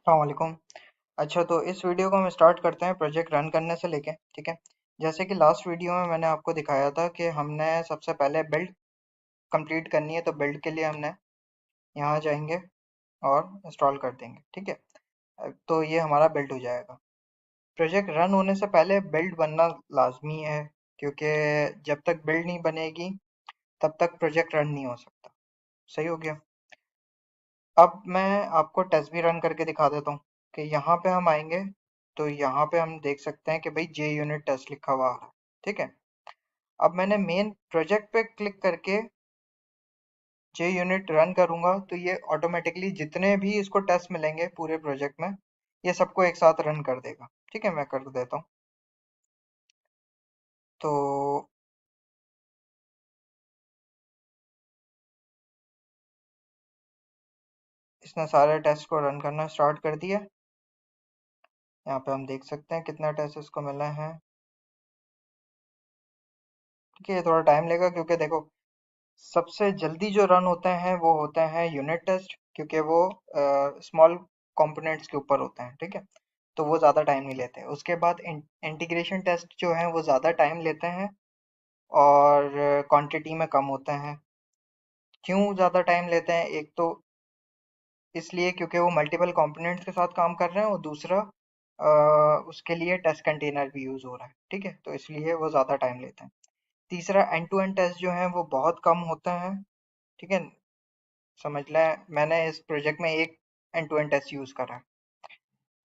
अस्सलामुअलैकुम। अच्छा, तो इस वीडियो को हम स्टार्ट करते हैं प्रोजेक्ट रन करने से लेके। ठीक है। जैसे कि लास्ट वीडियो में मैंने आपको दिखाया था कि हमने सबसे पहले बिल्ड कंप्लीट करनी है, तो बिल्ड के लिए हमने यहाँ जाएंगे और इंस्टॉल कर देंगे। ठीक है। तो ये हमारा बिल्ड हो जाएगा। प्रोजेक्ट रन होने से पहले बिल्ड बनना लाजमी है, क्योंकि जब तक बिल्ड नहीं बनेगी तब तक प्रोजेक्ट रन नहीं हो सकता। सही हो गया। अब मैं आपको टेस्ट भी रन करके दिखा देता हूँ कि यहाँ पे हम आएंगे तो यहाँ पे हम देख सकते हैं कि भाई जे यूनिट टेस्ट लिखा हुआ आ रहा है। ठीक है। अब मैंने मेन प्रोजेक्ट पे क्लिक करके जे यूनिट रन करूंगा तो ये ऑटोमेटिकली जितने भी इसको टेस्ट मिलेंगे पूरे प्रोजेक्ट में, ये सबको एक साथ रन कर देगा। ठीक है, मैं कर देता हूँ। तो इसने सारे टेस्ट को रन करना स्टार्ट कर दिया। यहाँ पे हम देख सकते हैं कितना टेस्ट इसको मिला है। ठीक है, ये थोड़ा टाइम लेगा क्योंकि देखो, सबसे जल्दी जो रन होते हैं वो होते हैं यूनिट टेस्ट, क्योंकि वो स्मॉल कंपोनेंट्स के ऊपर होते हैं। ठीक है। तो वो ज़्यादा टाइम नहीं लेते। उसके बाद इंटीग्रेशन टेस्ट जो हैं वो ज़्यादा टाइम लेते हैं और क्वांटिटी में कम होते हैं। क्यों ज़्यादा टाइम लेते हैं? एक तो इसलिए क्योंकि वो मल्टीपल कंपोनेंट्स के साथ काम कर रहे हैं, और दूसरा उसके लिए टेस्ट कंटेनर भी यूज़ हो रहा है। ठीक है, तो इसलिए वो ज़्यादा टाइम लेते हैं। तीसरा, एंड टू एंड टेस्ट जो हैं वो बहुत कम होते हैं। ठीक है। समझ लें, मैंने इस प्रोजेक्ट में एक end to end test use करा है,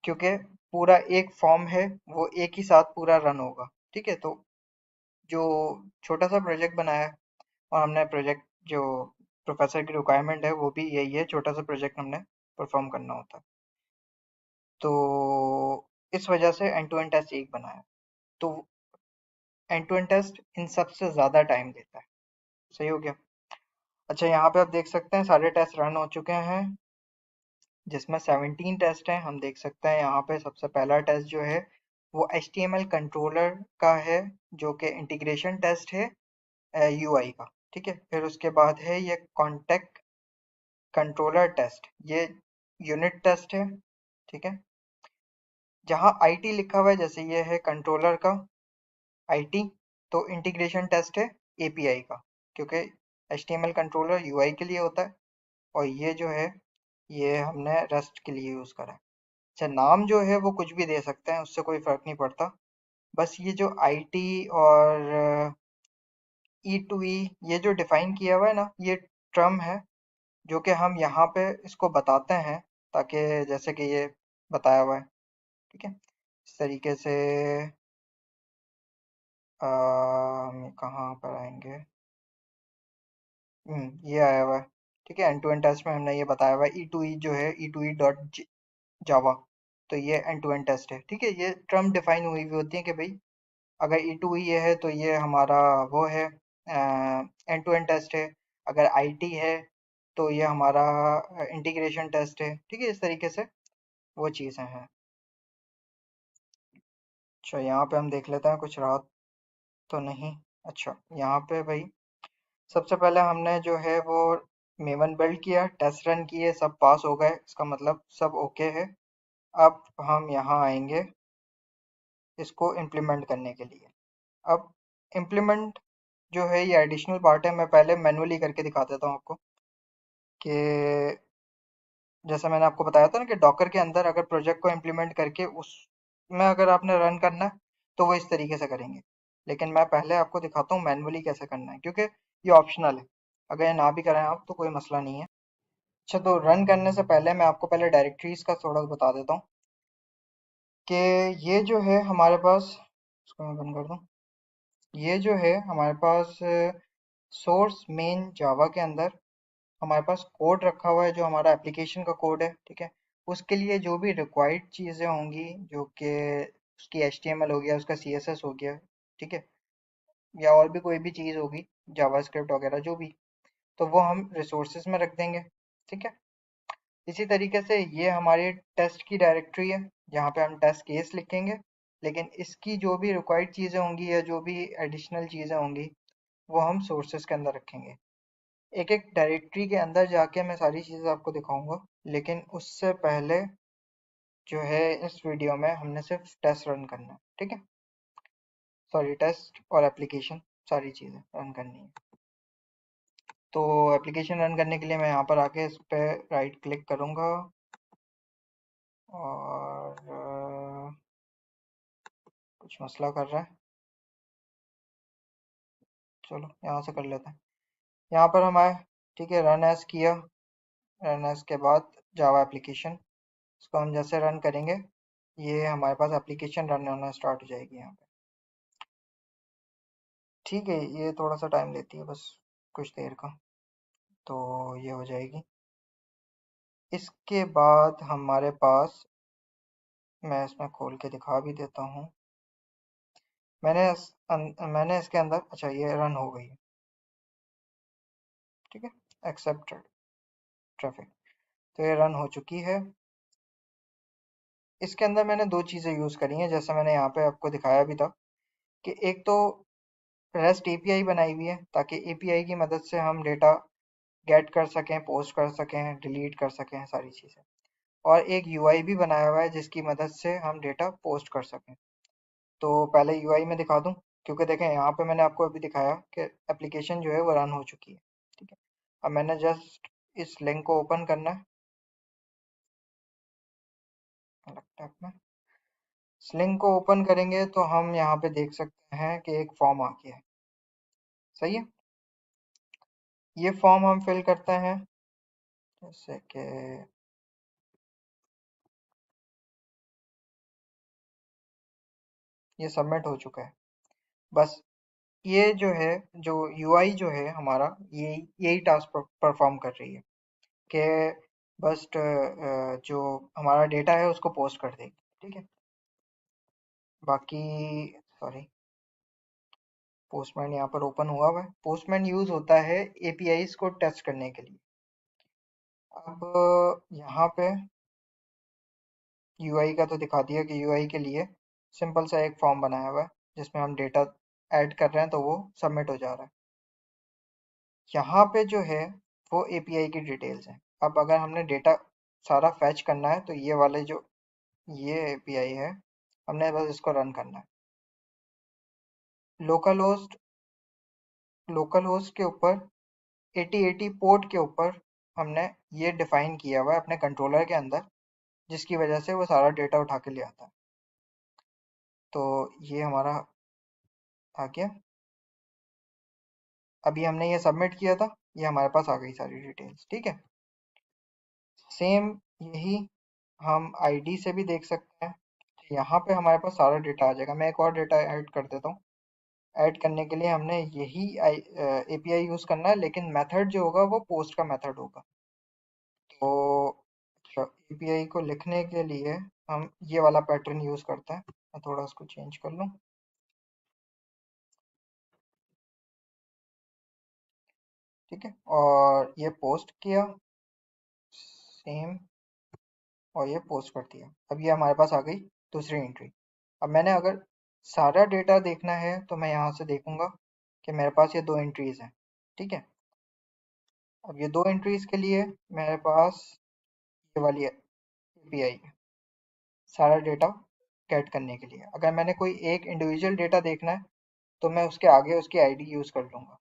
क्योंकि पूरा एक फॉर्म है, वो एक ही साथ पूरा रन होगा। ठीक है। तो जो छोटा सा प्रोजेक्ट बनाया है, और हमने प्रोजेक्ट जो प्रोफेसर की रिक्वायरमेंट है वो भी यही है, छोटा सा प्रोजेक्ट हमने परफॉर्म करना होता है। तो इस वजह से एंड टू एंड टेस्ट एक बनाया। तो एंड टू एंड टेस्ट इन सबसे ज़्यादा टाइम लेता है। सही हो गया। अच्छा, यहाँ पे आप देख सकते हैं सारे टेस्ट रन हो चुके हैं, जिसमें 17 टेस्ट हैं। हम देख सकते हैं यहाँ पे सबसे पहला टेस्ट जो है वो HTML कंट्रोलर का है, जो कि इंटीग्रेशन टेस्ट है UI का। ठीक है। फिर उसके बाद है ये कॉन्टेक्ट कंट्रोलर टेस्ट, ये यूनिट टेस्ट है। ठीक है। जहाँ IT लिखा हुआ है, जैसे ये है कंट्रोलर का IT, तो इंटीग्रेशन टेस्ट है API का, क्योंकि HTML कंट्रोलर UI के लिए होता है, और ये जो है ये हमने REST के लिए यूज़ करा है। अच्छा, नाम जो है वो कुछ भी दे सकते हैं, उससे कोई फर्क नहीं पड़ता। बस ये जो IT और E2E, ये जो डिफाइन किया हुआ है ना, ये टर्म है जो कि हम यहाँ पे इसको बताते हैं, ताकि जैसे कि ये बताया हुआ है। ठीक है। इस तरीके से हम कहाँ पर आएंगे? ये आया हुआ है। ठीक है, एंड टू एंड टेस्ट में हमने ये बताया हुआ है, E2E जो है E2E डॉट जावा, तो ये एंड टू एंड टेस्ट है। ठीक है, ये टर्म डिफाइन हुई हुई होती है कि भाई अगर E2E ये है तो ये हमारा वो है, एंड टू एंड टेस्ट है। अगर IT है तो ये हमारा इंटीग्रेशन टेस्ट है। ठीक है, इस तरीके से वो चीज़ें हैं। अच्छा, यहाँ पे हम देख लेते हैं कुछ राहत तो नहीं। अच्छा, यहाँ पे भाई सबसे पहले हमने जो है वो मेवन बिल्ड किया, टेस्ट रन किए, सब पास हो गए, इसका मतलब सब ओके है। अब हम यहाँ आएंगे इसको इम्प्लीमेंट करने के लिए। अब इम्प्लीमेंट जो है ये एडिशनल पार्ट है, मैं पहले मैनुअली करके दिखा देता हूँ आपको कि जैसे मैंने आपको बताया था ना कि डॉकर के अंदर अगर प्रोजेक्ट को इम्प्लीमेंट करके उसमें अगर आपने रन करना है तो वो इस तरीके से करेंगे। लेकिन मैं पहले आपको दिखाता हूँ मैनुअली कैसे करना है, क्योंकि ये ऑप्शनल है। अगर ये ना भी करें आप तो कोई मसला नहीं है। अच्छा, तो रन करने से पहले मैं आपको पहले डायरेक्टरीज का थोड़ा बता देता हूँ कि ये जो है हमारे पास, इसको मैं बंद कर दूँ, ये जो है हमारे पास सोर्स मेन जावा के अंदर हमारे पास कोड रखा हुआ है, जो हमारा एप्लीकेशन का कोड है। ठीक है। उसके लिए जो भी रिक्वायर्ड चीज़ें होंगी, जो कि उसकी HTML हो गया, उसका CSS हो गया। ठीक है। या और भी कोई भी चीज़ होगी, जावास्क्रिप्ट वगैरह जो भी, तो वो हम रिसोर्सेज में रख देंगे। ठीक है। इसी तरीके से ये हमारी टेस्ट की डायरेक्टरी है, जहाँ पे हम टेस्ट केस लिखेंगे। लेकिन इसकी जो भी रिक्वायर्ड चीज़ें होंगी या जो भी एडिशनल चीज़ें होंगी, वो हम सोर्सेज के अंदर रखेंगे। एक एक डायरेक्टरी के अंदर जाके मैं सारी चीज़ें आपको दिखाऊंगा, लेकिन उससे पहले जो है इस वीडियो में हमने सिर्फ टेस्ट रन करना है, ठीक है। सॉरी, टेस्ट और एप्लीकेशन सारी चीज़ें रन करनी है। तो एप्लीकेशन रन करने के लिए मैं यहाँ पर आके इस पे राइट क्लिक करूँगा और कुछ मसला कर रहा है, चलो यहाँ से कर लेते हैं। यहाँ पर हम आए, ठीक है, रन एज किया। रन एज के बाद जावा एप्लीकेशन, इसको हम जैसे रन करेंगे ये हमारे पास एप्लीकेशन रन होना स्टार्ट हो जाएगी यहाँ पे। ठीक है, ये थोड़ा सा टाइम लेती है बस कुछ देर का, तो ये हो जाएगी। इसके बाद हमारे पास, मैं इसमें खोल के दिखा भी देता हूँ। मैंने इसके अंदर, अच्छा ये रन हो गई है, ठीक है, एक्सेप्टेड ट्रैफिक, तो ये रन हो चुकी है। इसके अंदर मैंने दो चीज़ें यूज़ करी हैं, जैसे मैंने यहाँ पे आपको दिखाया भी था कि एक तो रेस्ट एपीआई बनाई हुई है ताकि एपीआई की मदद से हम डेटा गेट कर सकें, पोस्ट कर सकें, डिलीट कर सकें सारी चीज़ें। और एक यूआई भी बनाया हुआ है जिसकी मदद से हम डेटा पोस्ट कर सकें। तो पहले यूआई में दिखा दूं, क्योंकि देखें यहाँ पे मैंने आपको अभी दिखाया कि एप्लीकेशन जो है वो रन हो चुकी है, ठीक है। अब मैंने जस्ट इस लिंक को ओपन करना है लैपटॉप में। इस लिंक को ओपन करेंगे तो हम यहाँ पे देख सकते हैं कि एक फॉर्म आ गया है, सही है। ये फॉर्म हम फिल करते हैं, जैसे कि ये सबमिट हो चुका है। बस ये जो है, जो यूआई जो है हमारा, ये यही टास्क परफॉर्म कर रही है कि बस जो हमारा डेटा है उसको पोस्ट कर देगी, ठीक है। बाकी, सॉरी, पोस्टमैन यहाँ पर ओपन हुआ हुआ है। पोस्टमैन यूज होता है एपीआईज को टेस्ट करने के लिए। अब यहाँ पे यूआई का तो दिखा दिया कि यूआई के लिए सिंपल सा एक फॉर्म बनाया हुआ है जिसमें हम डेटा ऐड कर रहे हैं तो वो सबमिट हो जा रहा है। यहाँ पे जो है वो एपीआई की डिटेल्स हैं। अब अगर हमने डेटा सारा फैच करना है तो ये वाले जो ये एपीआई है, हमने बस इसको रन करना है। लोकल होस्ट, लोकल होस्ट के ऊपर 8080 पोर्ट के ऊपर हमने ये डिफाइन किया हुआ है अपने कंट्रोलर के अंदर, जिसकी वजह से वो सारा डेटा उठा के ले आता है। तो ये हमारा आ गया। अभी हमने ये सबमिट किया था, ये हमारे पास आ गई सारी डिटेल्स, ठीक है। सेम यही हम आईडी से भी देख सकते हैं। यहाँ पे हमारे पास सारा डेटा आ जाएगा। मैं एक और डेटा ऐड कर देता हूँ। ऐड करने के लिए हमने यही एपीआई यूज करना है, लेकिन मेथड जो होगा वो पोस्ट का मेथड होगा। तो एपीआई को लिखने के लिए हम ये वाला पैटर्न यूज करते हैं। मैं थोड़ा इसको चेंज कर लूँ, ठीक है। और ये पोस्ट किया सेम, और ये पोस्ट कर दिया। अब ये हमारे पास आ गई दूसरी एंट्री। अब मैंने अगर सारा डेटा देखना है तो मैं यहाँ से देखूंगा कि मेरे पास ये दो एंट्रीज हैं, ठीक है। अब ये दो एंट्रीज के लिए मेरे पास ये वाली एपीआई है सारा डेटा गेट करने के लिए। अगर मैंने कोई एक इंडिविजुअल डेटा देखना है तो मैं उसके आगे उसकी आईडी यूज कर लूंगा,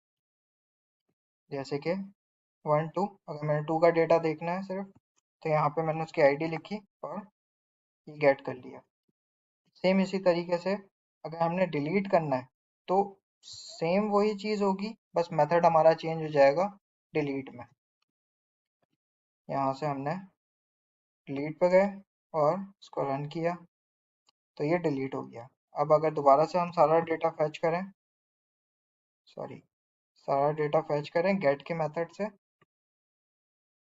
जैसे कि 1 2। अगर मैंने 2 का डेटा देखना है सिर्फ, तो यहाँ पे मैंने उसकी आईडी लिखी और ये गेट कर लिया। सेम इसी तरीके से अगर हमने डिलीट करना है तो सेम वही चीज़ होगी, बस मेथड हमारा चेंज हो जाएगा डिलीट में। यहाँ से हमने डिलीट पे गए और इसको रन किया तो ये डिलीट हो गया। अब अगर दोबारा से हम सारा डेटा फैच करें, सॉरी, सारा डेटा फैच करें गेट के मेथड से,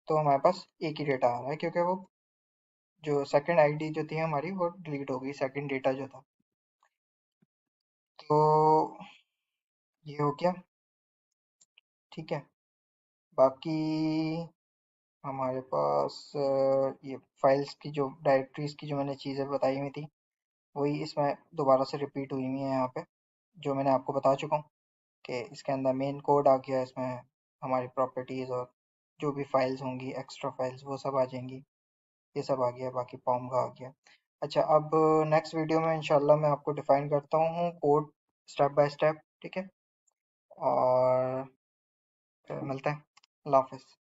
तो हमारे पास एक ही डेटा आ रहा है क्योंकि वो जो सेकंड आईडी जो थी हमारी वो डिलीट हो गई, सेकंड डेटा जो था। तो ये हो गया, ठीक है। बाकी हमारे पास ये फाइल्स की जो डायरेक्टरीज की जो मैंने चीज़ें बताई हुई थी वही इसमें दोबारा से रिपीट हुई हुई है यहाँ पे, जो मैंने आपको बता चुका हूँ कि इसके अंदर मेन कोड आ गया, इसमें हमारी प्रॉपर्टीज़ और जो भी फाइल्स होंगी एक्स्ट्रा फाइल्स वो सब आ जाएंगी। ये सब आ गया, बाकी पॉम का आ गया। अच्छा, अब नेक्स्ट वीडियो में इंशाल्लाह मैं आपको डिफाइन करता हूँ कोड स्टेप बाय स्टेप, ठीक है? और फिर मिलते हैं। अल्लाह हाफिज़।